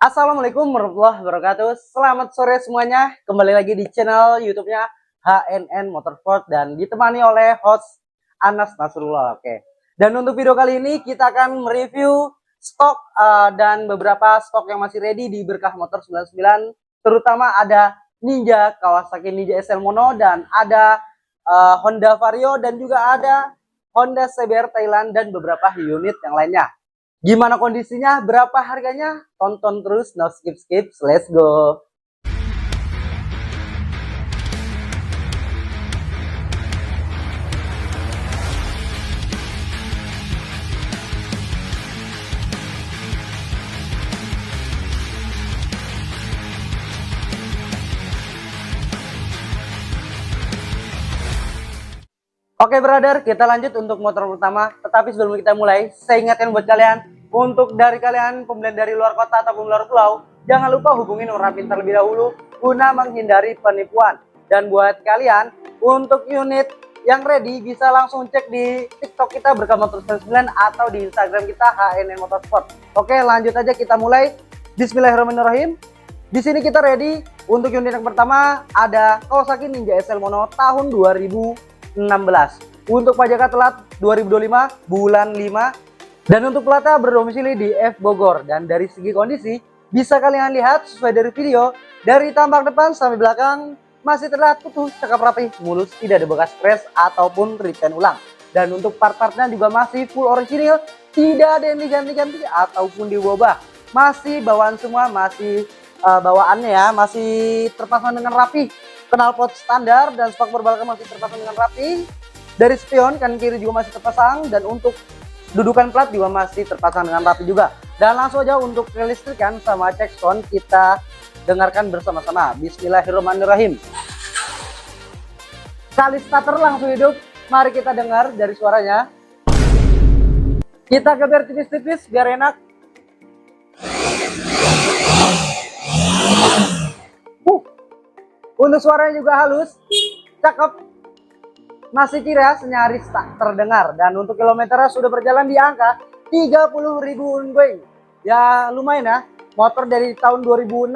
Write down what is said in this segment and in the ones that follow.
Assalamualaikum warahmatullahi wabarakatuh. Selamat sore semuanya. Kembali lagi di channel YouTube-nya HNN Motorsport dan ditemani oleh host Anas Nasrullah. Oke. Dan untuk video kali ini kita akan mereview stok dan beberapa stok yang masih ready di Berkah Motor 99. Terutama ada Ninja, Kawasaki Ninja SL Mono, dan ada Honda Vario, dan juga ada Honda CBR Thailand dan beberapa unit yang lainnya. Gimana kondisinya, berapa harganya? Tonton terus, no skip, let's go. Oke brother, kita lanjut untuk motor pertama. Tetapi sebelum kita mulai, saya ingatkan buat kalian, untuk dari kalian pembelian dari luar kota ataupun luar pulau, jangan lupa hubungi Nora Pintar terlebih dahulu guna menghindari penipuan. Dan buat kalian, untuk unit yang ready bisa langsung cek di TikTok kita Berkah Motor 99 atau di Instagram kita HNN Motorsport. Oke, lanjut aja kita mulai. Bismillahirrahmanirrahim. Di sini kita ready untuk unit yang pertama ada Kawasaki Ninja SL Mono tahun 2016. Untuk pajaknya telat 2025 bulan 5, dan untuk platnya berdomisili di F Bogor. Dan dari segi kondisi bisa kalian lihat sesuai dari video, dari tampak depan sampai belakang masih terlihat utuh, cakep rapi, mulus, tidak ada bekas scratch ataupun repaint ulang. Dan untuk part-partnya juga masih full original, tidak ada yang diganti-ganti ataupun diubah. Masih bawaan semua, masih bawaannya ya masih terpasang dengan rapi. Knalpot standar dan spakbor belakang masih terpasang dengan rapi. Dari spion kanan kiri juga masih terpasang, dan untuk dudukan plat juga masih terpasang dengan rapi juga. Dan langsung aja untuk kelistrikan sama cek sound kita dengarkan bersama-sama. Bismillahirrahmanirrahim. Kali starter langsung hidup, mari kita dengar dari suaranya. Kita geber tipis-tipis biar enak. Untuk suaranya juga halus, cakep, masih cirias, nyaris tak terdengar. Dan untuk kilometernya sudah berjalan di angka 30.000 ongoing. Ya lumayan ya, motor dari tahun 2016,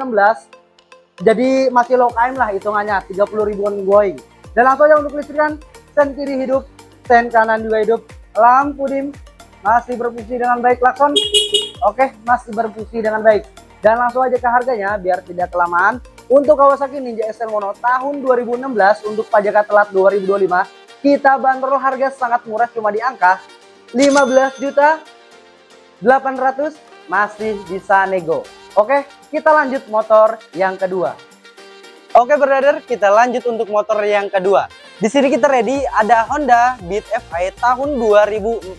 jadi masih low km lah hitungannya, 30.000 ongoing. Dan langsung aja untuk listrikan, sen kiri hidup, sen kanan juga hidup, lampu dim masih berfungsi dengan baik, klakson oke masih berfungsi dengan baik. Dan langsung aja ke harganya biar tidak kelamaan. Untuk Kawasaki Ninja SL Mono tahun 2016 untuk pajaknya telat 2025, kita bandrol harga sangat murah, cuma di angka 15.800.000, masih bisa nego. Oke, kita lanjut motor yang kedua. Oke brother, kita lanjut untuk motor yang kedua. Di sini kita ready ada Honda Beat FI tahun 2014.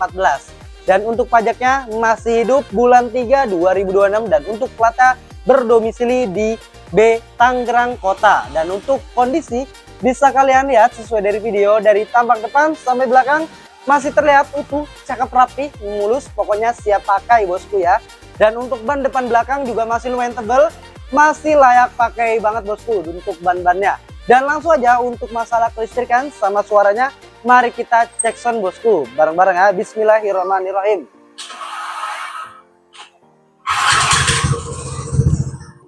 Dan untuk pajaknya masih hidup bulan 3 2026, dan untuk platnya berdomisili di B Tangerang Kota. Dan untuk kondisi bisa kalian lihat sesuai dari video, dari tampak depan sampai belakang masih terlihat utuh, cakep rapi, mulus, pokoknya siap pakai bosku ya. Dan untuk ban depan belakang juga masih lumayan tebal, masih layak pakai banget bosku untuk ban-bannya. Dan langsung aja untuk masalah kelistrikan sama suaranya, mari kita cek sound bosku bareng-bareng ya. Bismillahirrahmanirrahim.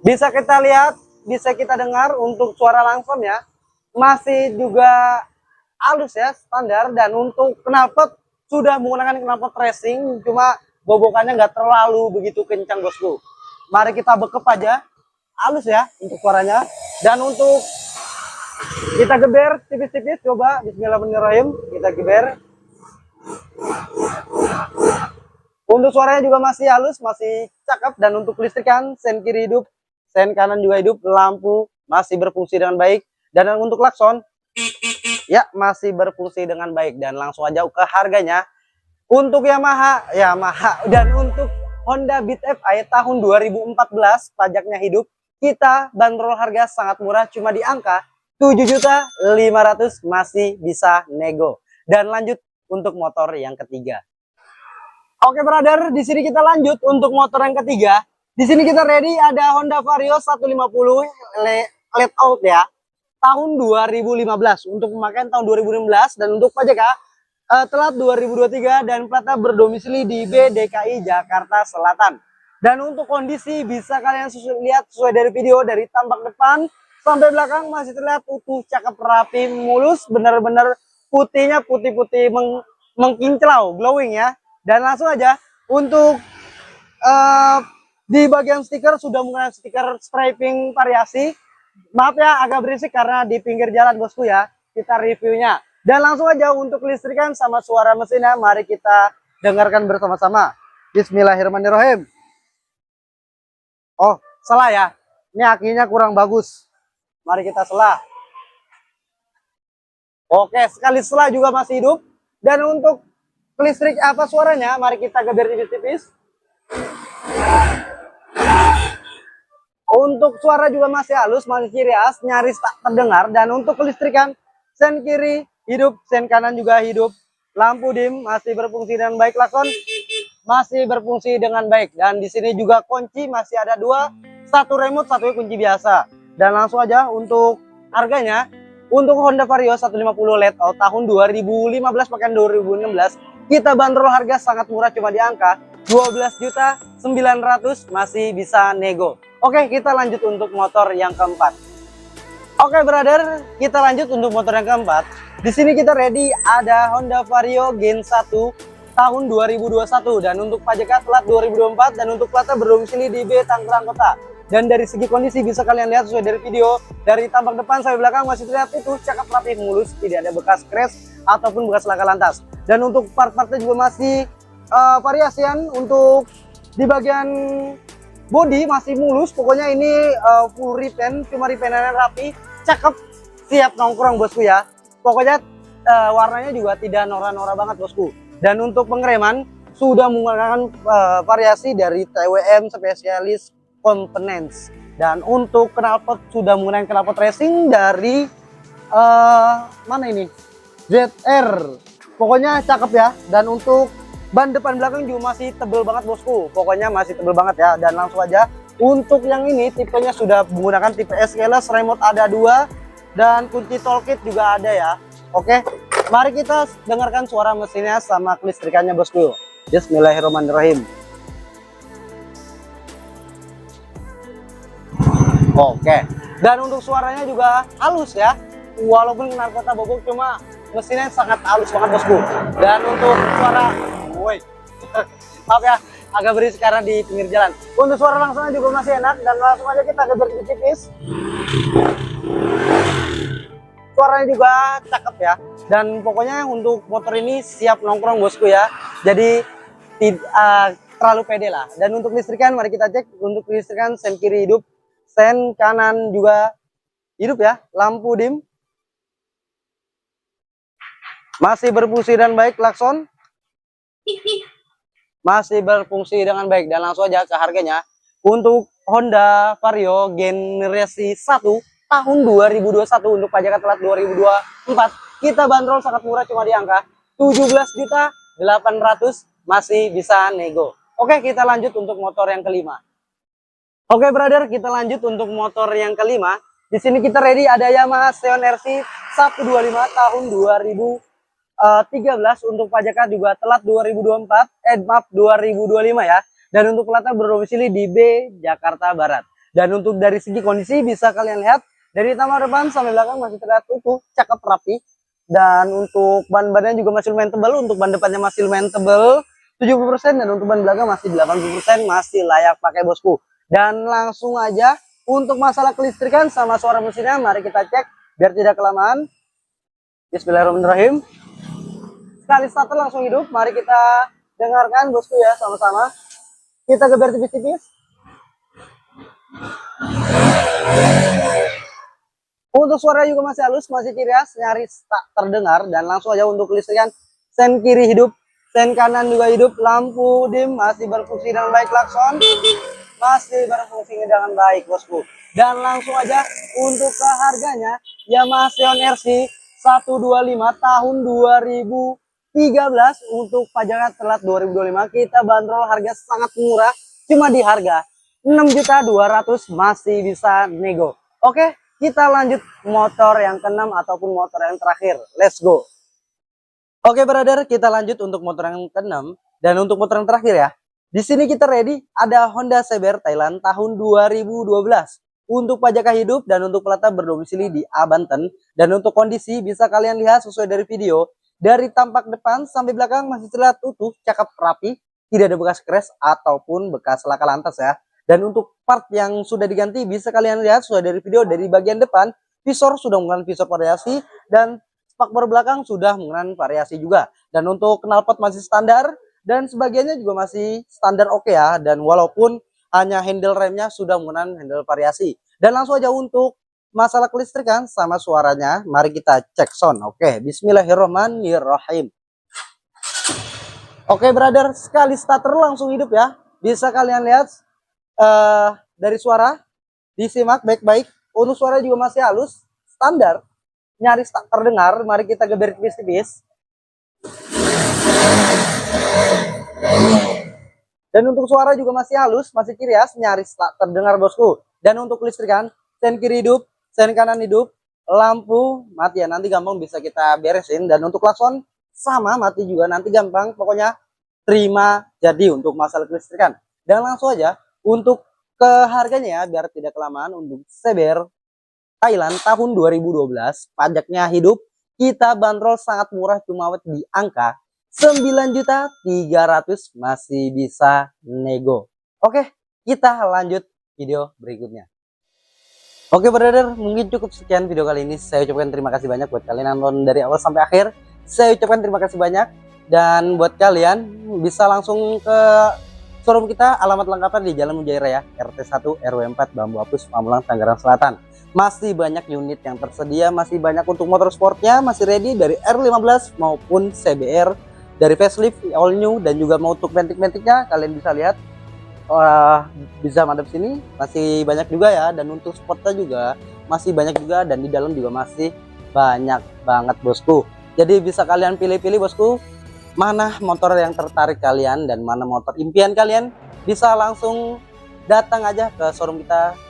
Bisa kita lihat, bisa kita dengar untuk suara langsung ya, masih juga halus ya, standar. Dan untuk knalpot sudah menggunakan knalpot racing, cuma bobokannya nggak terlalu begitu kencang bosku. Mari kita bekep aja, halus ya untuk suaranya. Dan untuk kita geber tipis-tipis, coba bismillahirrahmanirrahim, kita geber. Untuk suaranya juga masih halus, masih cakep. Dan untuk listrikan, sen kiri hidup, sen kanan juga hidup, lampu masih berfungsi dengan baik. Dan untuk klakson ya masih berfungsi dengan baik. Dan langsung aja ke harganya. Untuk Yamaha dan untuk Honda Beat FI tahun 2014 pajaknya hidup, kita bandrol harga sangat murah, cuma di angka 7.500.000, masih bisa nego. Dan lanjut untuk motor yang ketiga. Oke brother, di sini kita lanjut untuk motor yang ketiga. Di sini kita ready ada Honda Vario 150 let out ya, tahun 2015 untuk pemakaian tahun 2016. Dan untuk pajak telat 2023 dan platnya berdomisili di B DKI Jakarta Selatan. Dan untuk kondisi bisa kalian lihat sesuai dari video, dari tampak depan sampai belakang masih terlihat utuh, cakep, rapi, mulus, benar-benar putihnya putih-putih mengkinclau, glowing ya. Dan langsung aja untuk di bagian stiker sudah menggunakan stiker striping variasi. Maaf ya agak berisik karena di pinggir jalan bosku ya. Kita reviewnya. Dan langsung aja untuk listrikan sama suara mesinnya, mari kita dengarkan bersama-sama. Bismillahirrahmanirrahim. Oh, salah ya. Ini akinya kurang bagus. Mari kita selah. Oke, sekali selah juga masih hidup. Dan untuk listrik apa suaranya, mari kita geber tipis-tipis. Untuk suara juga masih halus, masih cirias, nyaris tak terdengar. Dan untuk kelistrikan, sen kiri hidup, sen kanan juga hidup. Lampu dim masih berfungsi dengan baik, klakson masih berfungsi dengan baik. Dan di sini juga kunci masih ada dua, satu remote, satu kunci biasa. Dan langsung aja untuk harganya, untuk Honda Vario 150 LED tahun 2015 pakaian 2016, kita bandrol harga sangat murah, cuma di angka 12.900.000, masih bisa nego. Oke, kita lanjut untuk motor yang keempat. Oke, brother, kita lanjut untuk motor yang keempat. Di sini kita ready ada Honda Vario Gen 1 tahun 2021 dan untuk pajaknya telat 2024 dan untuk platnya berdomisili di B Tangerang Kota. Dan dari segi kondisi bisa kalian lihat sesuai dari video, dari tampak depan sampai belakang masih terlihat itu cakep, rapi, mulus, tidak ada bekas crash ataupun bekas laka lantas. Dan untuk part-partnya juga masih variasian. Untuk di bagian body masih mulus, pokoknya ini full repaint, cuma repaintannya rapi, cakep, siap nongkrong bosku ya. Pokoknya warnanya juga tidak norak-norak banget bosku. Dan untuk pengereman sudah menggunakan variasi dari TWM Specialist Components. Dan untuk knalpot sudah menggunakan knalpot racing dari mana ini, ZR. Pokoknya cakep ya. Dan untuk ban depan belakang juga masih tebel banget bosku, pokoknya masih tebel banget ya. Dan langsung aja untuk yang ini tipenya sudah menggunakan tipe S keyless, remote ada dua, dan kunci toolkit juga ada ya. Oke, mari kita dengarkan suara mesinnya sama kelistrikannya bosku. Bismillahirrahmanirrahim. Oke, dan untuk suaranya juga halus ya, walaupun knalpotnya bobok, cuma mesinnya sangat halus banget bosku. Dan untuk suara, woi, maaf ya agak berisik karena di pinggir jalan. Untuk suara langsungnya juga masih enak. Dan langsung aja kita geber tipis. Suaranya juga cakep ya. Dan pokoknya untuk motor ini siap nongkrong bosku ya. Jadi tidak terlalu pede lah. Dan untuk listrikan mari kita cek. Untuk listrikan sen kiri hidup, sen kanan juga hidup ya. Lampu dim masih berfungsi dan baik, klakson masih berfungsi dengan baik. Dan langsung aja ke harganya. Untuk Honda Vario generasi 1 tahun 2021 untuk pajaknya telat 2024, kita bandrol sangat murah, cuma di angka 17.800.000, masih bisa nego. Oke, kita lanjut untuk motor yang kelima. Oke brother, kita lanjut untuk motor yang kelima. Di sini kita ready ada Yamaha Xeon RC 125 tahun 2013 untuk pajaknya juga telat 2024, maaf 2025 ya. Dan untuk platnya berdomisili di B Jakarta Barat. Dan untuk dari segi kondisi bisa kalian lihat dari tampak depan sampai belakang masih terlihat utuh, cakep, rapi. Dan untuk ban-bannya juga masih lumayan tebal. Untuk ban depannya masih lumayan tebal 70%, dan untuk ban belakang masih 80%, masih layak pakai bosku. Dan langsung aja untuk masalah kelistrikan sama suara mesinnya mari kita cek biar tidak kelamaan. Bismillahirrahmanirrahim. Sekali starter langsung hidup, mari kita dengarkan bosku ya sama-sama. Kita geber tipis-tipis. Untuk suara juga masih halus, masih cirias, nyaris tak terdengar. Dan langsung aja untuk kelistrikan, sen kiri hidup, sen kanan juga hidup, lampu dim masih berfungsi dengan baik, klakson masih berfungsi dengan baik bosku. Dan langsung aja untuk ke harganya, Yamaha Xeon RC 125 tahun 2013 untuk pajaknya telat 2025, kita bandrol harga sangat murah, cuma di harga 6.200.000, masih bisa nego. Oke, kita lanjut motor yang keenam ataupun motor yang terakhir. Let's go. Oke brother, kita lanjut untuk motor yang keenam. Dan untuk motor yang terakhir ya, Di sini kita ready, ada Honda CBR Thailand tahun 2012. Untuk pajaknya hidup dan untuk pelatih berdomisili di Banten. Dan untuk kondisi bisa kalian lihat sesuai dari video. Dari tampak depan sampai belakang masih terlihat utuh, cakep, rapi. Tidak ada bekas crash ataupun bekas laka lantas ya. Dan untuk part yang sudah diganti bisa kalian lihat sesuai dari video. Dari bagian depan, visor sudah menggunakan visor variasi. Dan spakbor belakang sudah menggunakan variasi juga. Dan untuk knalpot masih standar. Dan sebagiannya juga masih standar oke ya. Dan walaupun hanya handle remnya sudah menggunakan handle variasi. Dan langsung aja untuk masalah kelistrikan sama suaranya, mari kita cek sound. Oke, bismillahirrahmanirrahim. Oke brother, sekali starter langsung hidup ya. Bisa kalian lihat dari suara, disimak baik-baik. Untuk suara juga masih halus, standar, nyaris tak terdengar. Mari kita geber tipis-tipis. Dan untuk suara juga masih halus, masih kirias, nyaris tak terdengar bosku. Dan untuk listrikan, sen kiri hidup, sen kanan hidup, lampu mati ya, nanti gampang bisa kita beresin. Dan untuk klakson sama mati juga, nanti gampang, pokoknya terima jadi untuk masalah listrikan. Dan langsung aja untuk ke harganya ya, biar tidak kelamaan. Untuk CBR Thailand tahun 2012, pajaknya hidup, kita bandrol sangat murah, cuma di angka 9.300.000 masih bisa nego. Oke, kita lanjut video berikutnya. Oke brother, mungkin cukup sekian video kali ini. Saya ucapkan terima kasih banyak buat kalian yang nonton dari awal sampai akhir. Saya ucapkan terima kasih banyak. Dan buat kalian bisa langsung ke showroom kita, alamat lengkapnya di Jalan Mujairah ya, RT 1 RW 4 Bambu Apus, Pamulang, Tangerang Selatan. Masih banyak unit yang tersedia, masih banyak untuk motor sportnya, masih ready dari R15 maupun CBR, dari facelift all new, dan juga mau untuk bentik-bentiknya kalian bisa lihat bisa madep sini, masih banyak juga ya. Dan untuk sportnya juga masih banyak juga, dan di dalam juga masih banyak banget bosku. Jadi bisa kalian pilih-pilih bosku, mana motor yang tertarik kalian dan mana motor impian kalian, bisa langsung datang aja ke showroom kita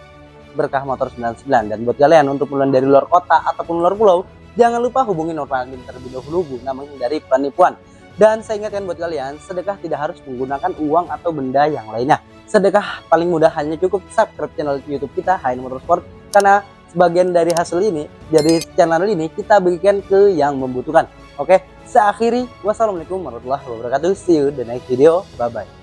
Berkah Motor 99. Dan buat kalian untuk puluhan dari luar kota ataupun luar pulau, jangan lupa hubungi Nurmadin terlebih dahulu guna menghindari penipuan. Dan saya ingatkan buat kalian, sedekah tidak harus menggunakan uang atau benda yang lainnya. Sedekah paling mudah hanya cukup subscribe channel YouTube kita HN Motorsport, karena sebagian dari hasil ini, dari channel ini kita berikan ke yang membutuhkan. Oke, saya akhiri. Wassalamualaikum warahmatullahi wabarakatuh. See you the next video. Bye bye.